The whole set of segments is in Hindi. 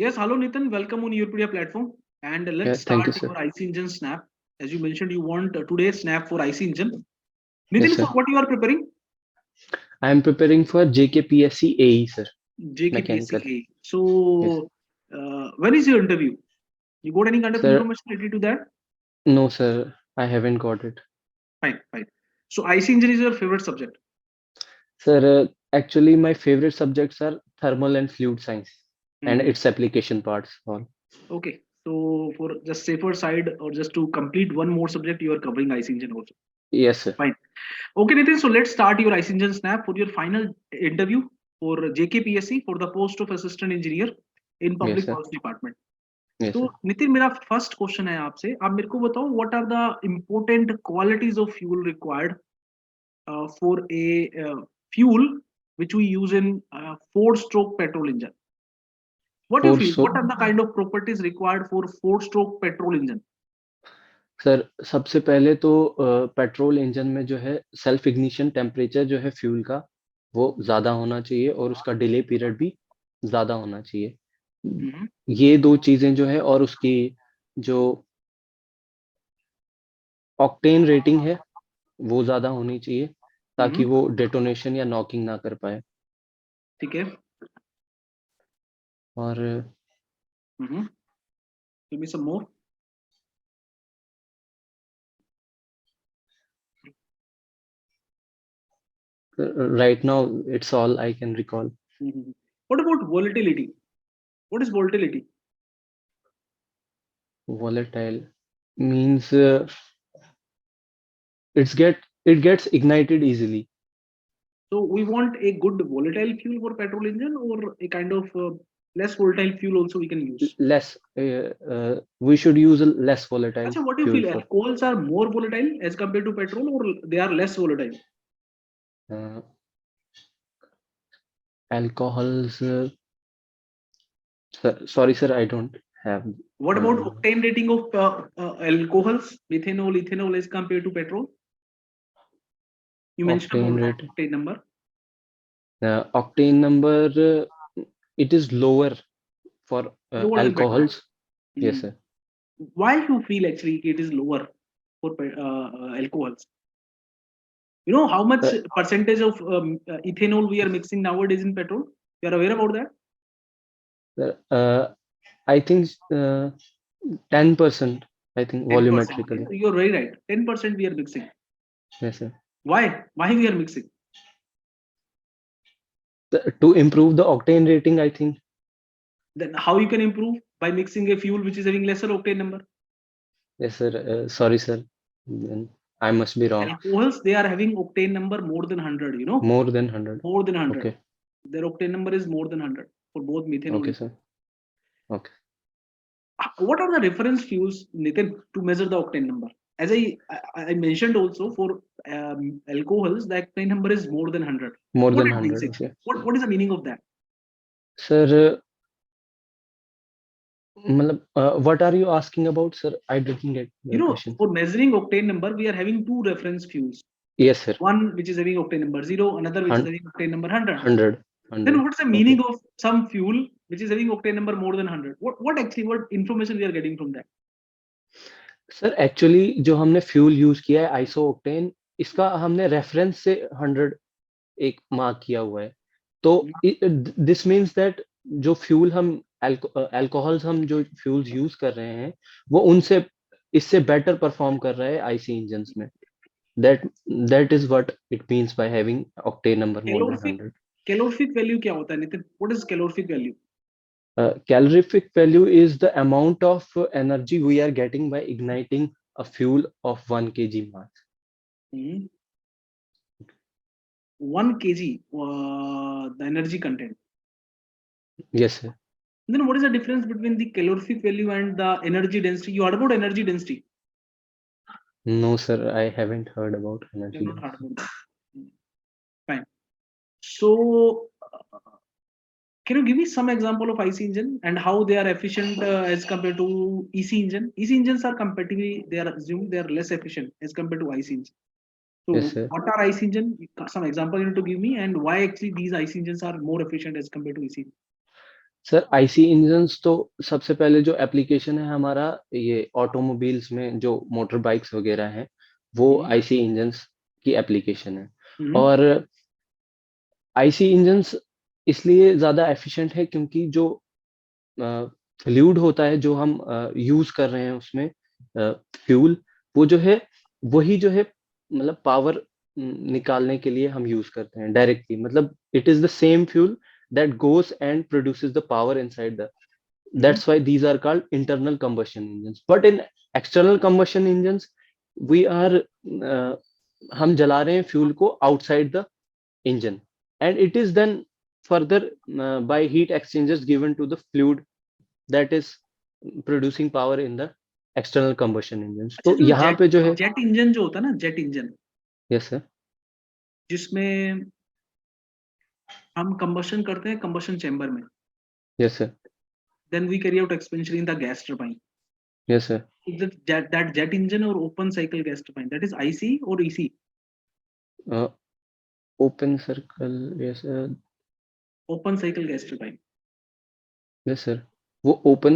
Yes, hello Nitin, welcome on Europedia platform. And let's Yeah, thank start you, sir. your IC Engine snap. As you mentioned, you want today's snap for IC Engine. Yes, Nitin, for sir. what you are preparing? I am preparing for JKPSC AE, sir. Mechanical. JKPSCA. Yes. So, when is your interview? You got any kind of Sir, information related to that? no, sir. I haven't got it. Fine, fine. So, IC Engine is your favorite subject. Sir, actually, my favorite subjects are thermal and fluid science and Mhm. its application parts. All. Okay. So, for just safer side or just to complete one more subject, you are covering IC Engine also. Yes, sir. Fine. Okay, Nitin. So let's start your IC Engine snap for your final interview for JKPSC for the post of assistant engineer in Yes, public sir. policy department. Yes, तो sir. नितिन मेरा फर्स्ट क्वेश्चन है आपसे आप मेरे को बताओ what are the important qualities of fuel required for a fuel which we use in four stroke petrol engine. What do you Four feel, so what are the kind of properties required for four stroke petrol engine? Sir सबसे पहले तो पेट्रोल इंजन में जो है सेल्फ इग्निशन टेम्परेचर जो है फ्यूल का वो ज़्यादा होना चाहिए और उसका डिले पीरियड भी ज़्यादा होना चाहिए। Mhm. ये दो चीज़ें जो है और उसकी जो ऑक्टेन रेटिंग है वो ज़्यादा होनी चाहिए ताकि Mhm. वो डेटोनेशन या नॉकिंग ना कर पाए। ठीक है। और Mhm. Give me some more. Right now it's all I can recall. Mhm. What about volatility? What is volatility? Volatile means it gets ignited easily. So we want a good volatile fuel for petrol engine or a kind of less volatile fuel also we can use. Less we should use a less volatile Acha, what do you fuel feel? for Alcohols are more volatile as compared to petrol or they are less volatile? uh, alcohols. Sorry, sir, I don't have. What about Uh, octane rating of alcohols, methanol, ethanol as compared to petrol? You mentioned octane about that rate. octane number. Octane number. It is lower for Lower than petrol. alcohols. Yes, Hmm. sir. Why you feel actually it is lower for alcohols? You know how much Uh, percentage of ethanol we are mixing nowadays in petrol? You are aware about that? uh, I think 10%. I think 10%. volumetrically. You're very right. 10% we are mixing. Yes, sir. Why? Why we are mixing? To improve the octane rating, I think. Then how you can improve? By mixing a fuel which is having lesser octane number. Yes, sir. Sorry, sir. Then I must be wrong. Alcohols, they are having octane number more than 100, you know? More than 100. More than 100. Okay. Their octane number is more than 100 for both methanol. Okay, sir. Okay. What are the reference fuels, Nitin, to measure the octane number? As I mentioned also for alcohols, the octane number is more than 100. More What than it means 100. actually? Okay. What is the meaning of that? Sir, what are you asking about, sir? I didn't get You the know, question. for measuring octane number, we are having two reference fuels. Yes, sir. One which is having octane number 0, another which is Hun- having octane number 100. 100. Then 100. what's the Okay. meaning of some fuel which is having octane number more than 100? What actually, what information we are getting from that? Sir actually जो हमने फ्यूल यूज किया है आइसो ऑक्टेन इसका हमने रेफरेंस से 100 एक मार्क किया हुआ है तो दिस मीन्स दैट जो फ्यूल हम अल्कोहल्स हम जो फ्यूल्स यूज कर रहे हैं वो उनसे इससे बेटर परफॉर्म कर रहा है आईसी इंजन्स में that that is what it means by having octane number more than Calorific 100 calorific value क्या होता है Nitin? What is calorific value? calorific value is the amount of energy we are getting by igniting a fuel of 1 kg mass. Hmm. 1 kg, the energy content. Yes, sir. Then what is the difference between the calorific value and the energy density? You heard about energy density? No, sir, I haven't heard about You have energy not heard density. about that. Hmm. Fine. So, can you give me some example of IC engine and how they are efficient as compared to EC engine? EC engines are comparatively, they are assumed they are less efficient as compared to IC engine. Yes, So, sir. what are IC engine? Some example you need to give me and why actually these IC engines are more efficient as compared to EC. Sir IC engines तो सबसे पहले जो एप्लीकेशन है हमारा, ये ऑटोमोबाइल्स में जो मोटर बाइक्स वगैरह हैं, वो हम्म, आईसी इंजन्स की एप्लीकेशन है। हम्म, और आईसी इंजन्स इसलिए ज्यादा एफिशिएंट है क्योंकि जो फ्लूइड होता है जो हम यूज कर रहे हैं उसमें, फ्यूल, वो जो है, वही जो है, मतलब पावर निकालने के लिए हम यूज करते हैं डायरेक्टली। मतलब it is the same fuel that goes and produces the power inside the, hmm. that's why these are called internal combustion engines. But in external combustion engines we are हम जला रहे हैं फ्यूल को outside the engine, and it is then further by heat exchangers given to the fluid that is producing power in the external combustion engines. अच्छा, तो जो यहाँ जेट पे जो है, जेट इंजन जो होता है ना, जेट इंजन, यस सर, जिसमें हम कंबशन करते हैं कंबशन चेंबर में, yes sir, then we carry out expansion in the gas turbine. Yes sir, that jet engine और open cycle gas turbine, that is IC और EC. Open circle, yes sir, open cycle gas turbine. Yes sir, वो ओपन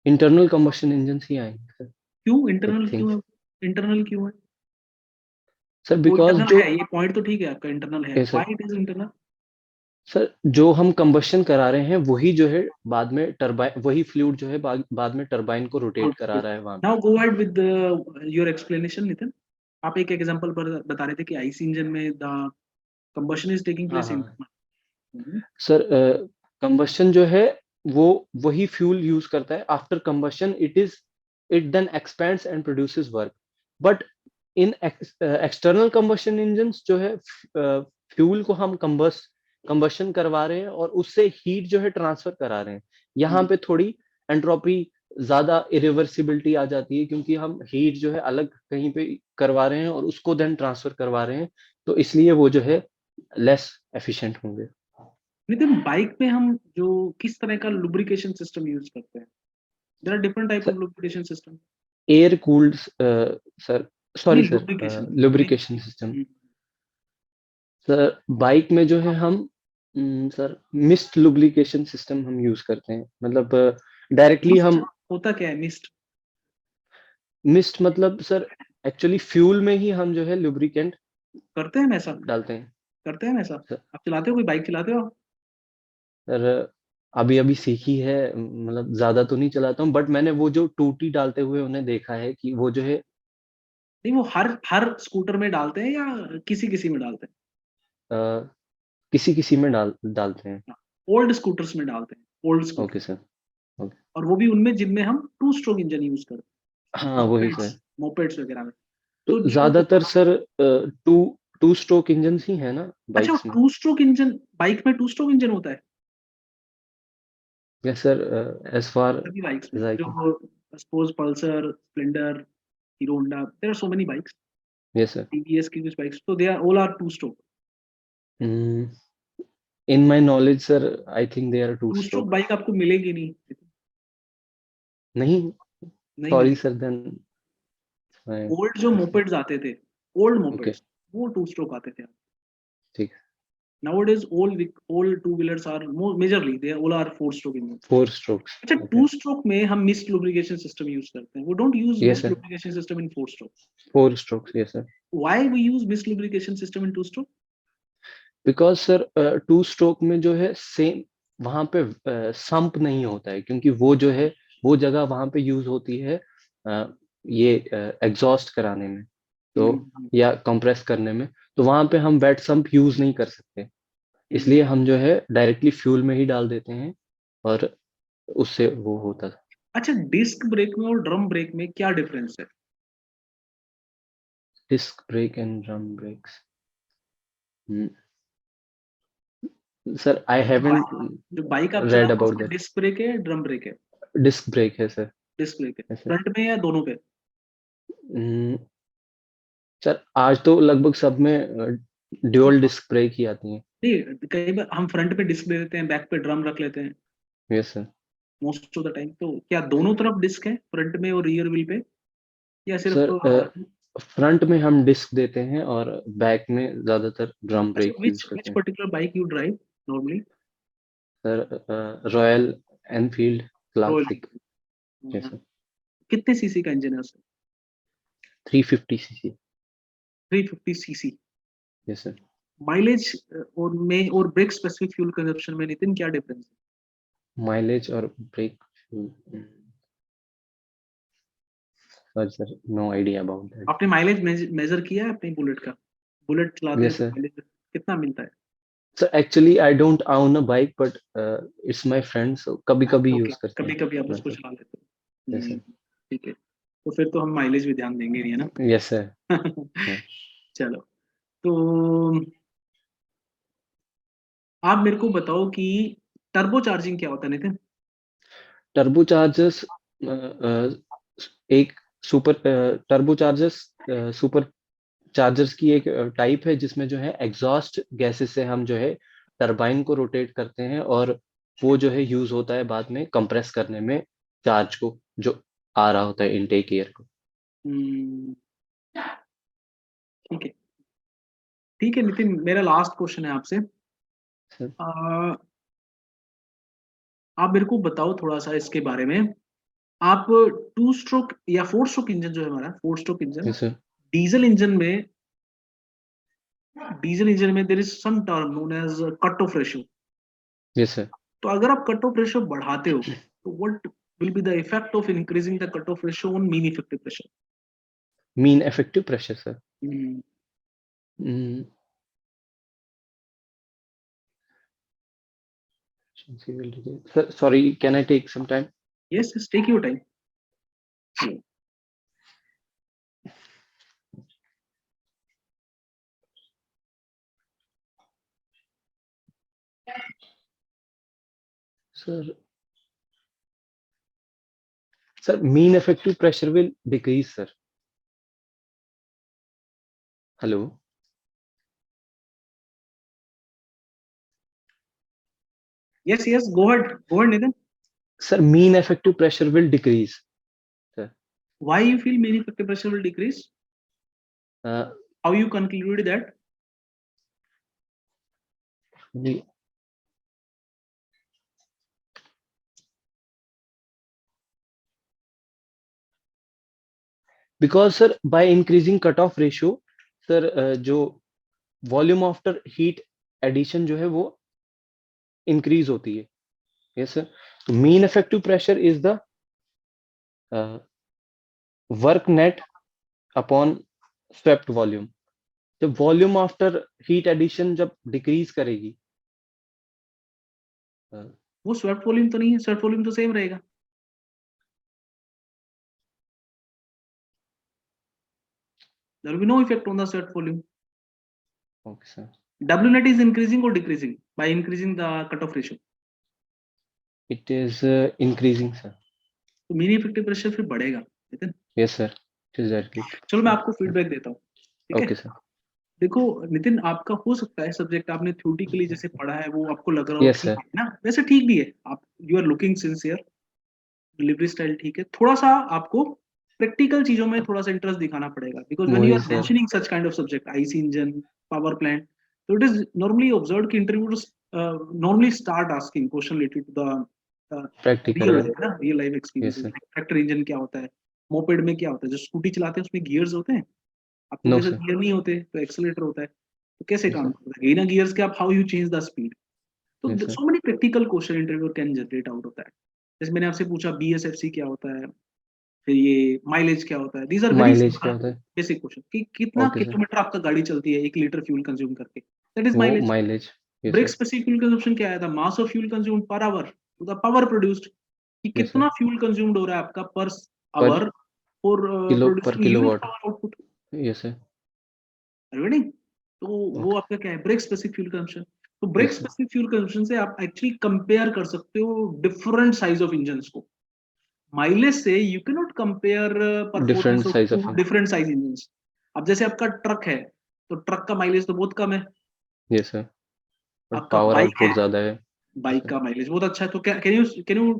इंटरनल कंबशन इंजन ही आएंगे सर, क्यों आई इंटरनल क्यों थिंक। है? इंटरनल क्यों है? सर वो बिकॉज इंटरनल जो, है, ये पॉइंट तो ठीक है आपका, इंटरनल है, yes sir, why it is internal? Sir जो हम कंबशन करा रहे हैं वही जो है बाद में टरबाइन, वही फ्लूइड जो है बाद में टरबाइन को रोटेट करा रहा है वहां पे। Now go ahead with your explanation Nitin. आप एक एग्जांपल पर बता रहे थे कि आईसी इंजन में द कंबशन इज टेकिंग हाँ प्लेस हाँ इंटरनल। सर, कंबशन जो है वो वही फ्यूल यूज करता है। After combustion it then expands and produces work. But in external combustion engines जो है, फ्यूल को हम कंबशन करवा रहे हैं और उससे हीट जो है ट्रांसफर करा रहे हैं। यहाँ पे थोड़ी एंट्रोपी, ज्यादा इरिवर्सिबिलिटी आ जाती है क्योंकि हम हीट जो है अलग कहीं पे करवा रहे हैं और उसको देन ट्रांसफर करवा रहे हैं, तो इसलिए वो जो है लेस एफिशिएंट होंगे। नितिन, बाइक में हम जो किस तरह का लुब्रिकेशन सिस्टम यूज करते हैं? There are different type of lubrication system. Air cooled sir, sorry नहीं, sir, lubrication lubrication system. Sir bike में जो है हम, सर मिस्ट लुब्रिकेशन सिस्टम हम यूज करते हैं। मतलब डायरेक्टली मिस्ट हम, होता क्या है मिस्ट? मिस्ट मतलब सर एक्चुअली फ्यूल में ही हम जो है लुब्रिकेंट करते हैं हम ऐसा? डालते हैं। करते हैं हम ऐसा? सर, आप चलाते हो, कोई बाइक चलाते हो? सर अभी अभी सीखी है, मतलब ज्यादा तो नहीं चलाता हूँ, बट मैंने वो जो टूटी डालते हुए उन्हें देखा है कि वो जो है नहीं, वो हर हर स्कूटर में डालते हैं या किसी किसी में डालते किसी किसी में डालते हैं। हैं? ओल्ड स्कूटर्स में डालते हैं, old scooter. Okay sir, okay. और वो भी उनमें जिनमें हम टू स्ट्रोक इंजन यूज करते हाँ हैं, वही सर। मोपेड्स, मोपेड्स वगैरह में। तो तो जो, ज्यादातर sir two two stroke engine ही है ना अच्छा, बाइक्स में। टू स्ट्रोक इंजन, बाइक में टू स्ट्रोक इंजन होता है यस सर, एज फार सभी बाइक्स में? As I can. जो suppose Pulsar, Splendor, Hero Honda, there are so many bikes, yes sir, TVS की कुछ बाइक्स, तो they are all are two stroke. In my knowledge sir, I think they are two two stroke stroke. Bike आपको मिलेगी नहीं, नहीं, नहीं सॉरी मिलेगी। Sir then. ओल्ड जो मोपेड्स आते थे, ओल्ड ओके, मोपेड्स, वो टू स्ट्रोक आते थे। ठीक। Nowadays, all two wheelers are more majorly they all are four stroke engine. Four strokes, अच्छा, ओके। टू स्ट्रोक में हम मिस्ट लुब्रिकेशन सिस्टम यूज करते हैं, वो don't use yes mist sir, lubrication system in four stroke. Four strokes, yes sir. Why we use mist lubrication system in two stroke? Because sir two stroke में जो है सेम वहां पे सम्प नहीं होता है, क्योंकि वो जो है वो जगह वहां पे यूज होती है ये एग्जॉस्ट कराने में, तो या कंप्रेस करने में। तो वहां पे हम वेट सम्प यूज नहीं कर सकते, इसलिए हम जो है डायरेक्टली फ्यूल में ही डाल देते हैं और उससे वो होता था। अच्छा, डिस्क ब्रेक में और ड्रम ब्रेक में क्या डिफरेंस है? Disc brake and drum brakes, sir I haven't जो बाइक आप रेड चलाते हो अबाउट उसमें दैट। डिस्क ब्रेक है, ड्रम ब्रेक है? डिस्क ब्रेक है सर, डिस्क ब्रेक है ऐसे। फ्रंट में या दोनों पे? सर आज तो लगभग सब में ड्यूअल डिस्क ब्रेक ही आती हैं। नहीं, कई बार हम फ्रंट पे डिस्क दे देते हैं, बैक पे ड्रम रख लेते हैं yes sir. Most of the time. तो क्या दोनों तरफ डिस्क है, फ्रंट में और रियर व्हील पे, या सिर्फ सर फ्रंट में हम डिस्क देते हैं और बैक में ज्यादातर ड्रम अच्छा, ब्रेक यूज which करते हैं। particular bike you drive? Normally? Sir Royal Enfield classic. Yes sir. कितने सीसी का इंजन है उसमें? 350 CC. 350 CC. Yes sir. Mileage और ब्रेक स्पेसिफिक फ्यूल कंजप्शन में नितिन क्या डिफरेंस है? माइलेज और brake, sir no idea about that. आपने माइलेज मेजर किया है अपनी बुलेट का? बुलेट चलाते हैं यस तो सर। माइलेज कितना मिलता है? Sir actually I don't own a bike, but it's my friend, so कभी कभी ओके, यूज करते कभी हैं। कभी आप हाँ उसको सर। चला लेते हो। Yes sir. ठीक है, तो फिर तो हम माइलेज भी ध्यान देंगे नहीं, है यस सर। ना? चलो, तो आप मेरे को बताओ कि टर्बो चार्जिंग क्या होता है नितिन? टर्बो चार्जर्स एक super turbo chargers super chargers की एक टाइप है, जिसमें जो है एग्जॉस्ट गैसेस से हम जो है टरबाइन को रोटेट करते हैं, और वो जो है यूज होता है बाद में कंप्रेस करने में चार्ज को, जो आ रहा होता है इनटेक एयर को। हम्म, ठीक है, ठीक है नितिन, मेरा लास्ट क्वेश्चन है आपसे। सर। आ, आप मेरे को बताओ थोड़ा सा इसके बारे में। आप टू स्ट्रोक या फोर स्ट्रोक इंजन, जो है हमारा four stroke engine, yes sir. Diesel engine में डीजल इंजन में there is some term known as cut off ratio. Yes sir. तो अगर आप कट ऑफ रेशियो बढ़ाते हो तो what will be the effect of increasing the cut off ratio on mean effective pressure? Mean effective pressure sir. Hmm, sir sorry, can I take some time? Yes, take your time. Sir, sir mean effective pressure will decrease sir. Hello. Yes yes, go ahead Nitin. Sir mean effective pressure will decrease sir. Why you feel mean effective pressure will decrease? How you concluded that? Because sir by increasing cut off ratio, sir जो वॉल्यूम आफ्टर हीट एडिशन जो है वो इंक्रीज होती है। Yes sir. तो mean effective pressure is the work net upon swept volume. जब वॉल्यूम आफ्टर हीट एडिशन जब डिक्रीज करेगी, वो स्वेप्ट वॉल्यूम तो नहीं है, स्वेप्ट वॉल्यूम तो सेम रहेगा। There will be no effect on the sweat volume. Okay sir. W net is increasing or decreasing by increasing the cutoff ratio? It is increasing sir. तो मीन इफेक्टिव प्रेशर फिर बढ़ेगा, ठीक है? Yes sir, exactly. चलो मैं आपको फीडबैक देता हूँ, ठीक है? Okay sir. देखो नितिन, आपका हो सकता है सब्जेक्ट आपने थ्योरेटिकली जैसे पढ़ा है वो आपको लग रहा हो यस ठीक सर। है ना, वैसे ठीक भी है। आप you are looking sincere, delivery style ठीक है, थोड़ा सा आपको प्रैक्टिकल चीजों में थोड़ा सा इंटरेस्ट दिखाना पड़ेगा, बिकॉज व्हेन यू वही are sir. Mentioning such kind of subject, IC engine, power plant, so it is normally observed कि interviewers normally start asking question related to the practical real वाला। life ना, real life yes experiences, sir. like tractor engine क्या होता है, मोपेड में क्या होता है, जो स्कूटी चलाते हैं उसमें गियर्स होते हैं, आपको नो कैसे सर। गियर नहीं होते तो एक्सेलेरेटर होता है, तो कैसे यस काम सर। करता है बिना गियर्स के, आप how you change the speed. Yes तो sir. So many practical question interview can generate out होता है। जैसे मैंने आपसे पूछा बीएसएफसी क्या होता है, फिर ये माइलेज क्या होता है, दीज आर वेरी माइलेज क्या सिंपल होता है? बेसिक क्वेश्चन कि कितना ओके सर। किलोमीटर आपका गाड़ी चलती है 1 लीटर फ्यूल कंज्यूम करके, दैट इज वो mileage. Mileage. Yes brake sir. Specific fuel consumption क्या है, the mass of fuel consume per hour to the power produced, कि यस सर। कितना फ्यूल कंज्यूम्ड हो रहा है आपका per per hour for kilo, per producing unit kilowatt. Power output. Yes sir. Right? तो वो ओके। आपका क्या है, ब्रेक स्पेसिफिक फ्यूल कंजम्पशन। तो brake yes sir. Specific fuel consumption से आप एक्चुअली कंपेयर कर सकते हो डिफरेंट साइज ऑफ इंजन को। माइलेज से you can not compare different performance of size two of. Different size engine. अब जैसे आपका ट्रक है, तो ट्रक का माइलेज तो बहुत कम है। Yes sir. बट आपका पावर बाइक है, आउटपुट ज्यादा है। Yes bike sir. का माइलेज बहुत अच्छा है, तो can you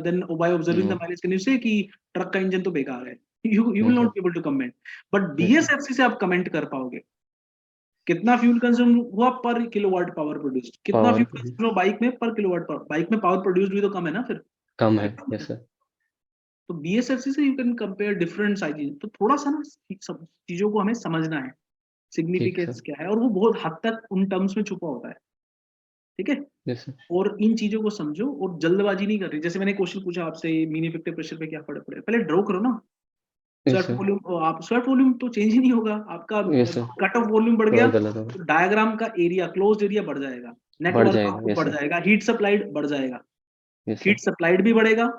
then by observing the mileage can you say कि ट्रक का इंजन तो बेकार है? You know will not sir. Be able to comment, but yes sir. BSFC से आप कमेंट कर पाओगे। कितना फ्यूल कंज्यूम हुआ पर किलोवाट पावर प्रोड्यूस्ड, कितना पावर फ्यूल कंज्यूम हुआ बाइक में पर किलोवाट पावर, बाइक में पावर प्रोड्यूस्ड भी तो कम है ना फिर। कम है। Yes sir. तो बीएसएफसी से you can compare different sizes. तो थोड़ा सा ना सब चीजों को हमें समझना है, ठीक सिग्निफिकेंस सर। क्या है, और वो बहुत हद तक उन टर्म्स में छुपा होता है। ठीक है, यस सर। और इन चीजों को समझो और जल्दबाजी नहीं कर रही। जैसे मैंने क्वेश्चन पूछा आपसे, मीन इफेक्टिव प्रेशर पे क्या फर्क पड़े, पहले ड्रॉ करो ना। Yes sweat sir. वॉल्यूम, आप स्वेट वॉल्यूम तो चेंज ही नहीं होगा आपका। Yes sir. Cut off volume बढ़ थोड़ा गया गलत होगा। तो डायग्राम का एरिया, क्लोज्ड एरिया बढ़ जाएगा, बढ़ नेटवर्क जाएगा। आउटपुट यस बढ़ सर। जाएगा, हीट सप्लाइड बढ़ जाएगा, यस सर। हीट सप्लाइड भी बढ़ेगा,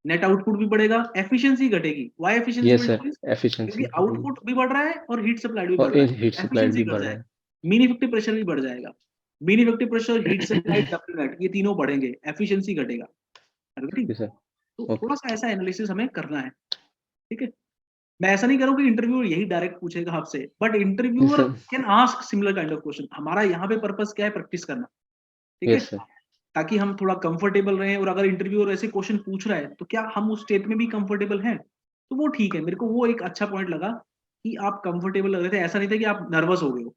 नेट आउटपुट भी बढ़ेगा, एफिशिएंसी घटेगी। Why efficiency yes will sir. Decrease? क्योंकि एफिशिएंसी बढ़ेगी आउटपुट भी बढ़ रहा है और हीट सप्लाइड भी बढ़ और रहा इन हीट है, सप्लाइड एफिशिएंसी भी बढ़ बढ़ रहा जाएगा, मीन इफेक्टिव प्रेशर भी बढ़ जाएगा, mean effective pressure, heat supplied, है। डब्ल्यू नेट, ये तीनों बढ़ेंगे, एफिशिएंसी घटेगा। Okay sir. तो ओके। थोड़ा सा ऐसा एनालिसिस हमें करना है। ठीक है, मैं ऐसा नहीं करूँ कि इंटरव्यूअर यही डायरेक्ट पूछेगा आपसे, but yes interviewer sir. Can ask similar kind of question. हमारा यहाँ पे पर्पस क्या है, प्रैक्टिस करना। ठीक है, यस सर। ताकि हम थोड़ा कंफर्टेबल रहें, और अगर इंटरव्यूअर ऐसे क्वेश्चन पूछ रहा है तो क्या हम उस स्टेट में भी कंफर्टेबल हैं, तो वो ठीक है। मेरे को वो एक अच्छा पॉइंट लगा कि आप कंफर्टेबल लग रहे थे, ऐसा नहीं था कि आप नर्वस हो गए हो।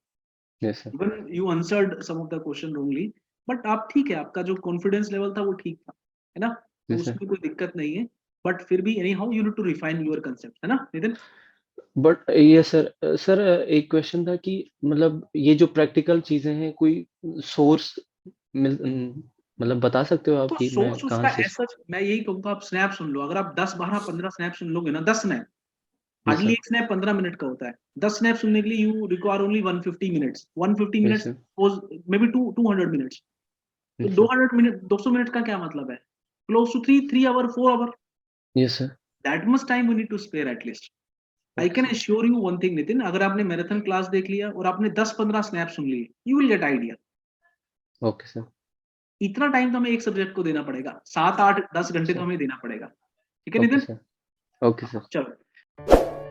Yes sir. Even you answered some of the question wrongly, but आप ठीक है, आपका जो कॉन्फिडेंस लेवल था वो ठीक था, है ना, तो यस सर। उसमें कोई दिक्कत नहीं है। बट फिर भी anyhow you need to refine your concept, है ना नितिन। बट ये सर, सर एक क्वेश्चन था कि मतलब ये जो प्रैक्टिकल चीजें हैं, कोई सोर्स मतलब बता सकते हो आप तो कि मैं सोर्स कहाँ उसका से? ऐसा, मैं यही कहूंगा, आप स्नैप सुन लो। अगर आप 10 12 15 स्नैप सुन लोगे ना, 10 स्नैप, यस हार्डली सर। एक स्नैप 15 मिनट का होता है। 10 स्नैप सुनने के लिए you require only 150 minutes, 150 yes minutes sir. Maybe 200 minutes. तो यस सर। 200 मिनट, 200 मिनट का क्या मतलब है, close to 3 hour 4 hour. Yes sir. That much time we need to spare at least. I okay can sir. Assure you one thing Nitin, अगर आपने मैराथन क्लास देख लिया और आपने 10 15 स्नैप सुन लिए, you will get idea. Okay sir. इतना टाइम तो हमें एक सब्जेक्ट को देना पड़ेगा, 7 8 10 घंटे तो अच्छा। हमें देना पड़ेगा। ठीक है okay Nitin, sir. Okay sir. चलो।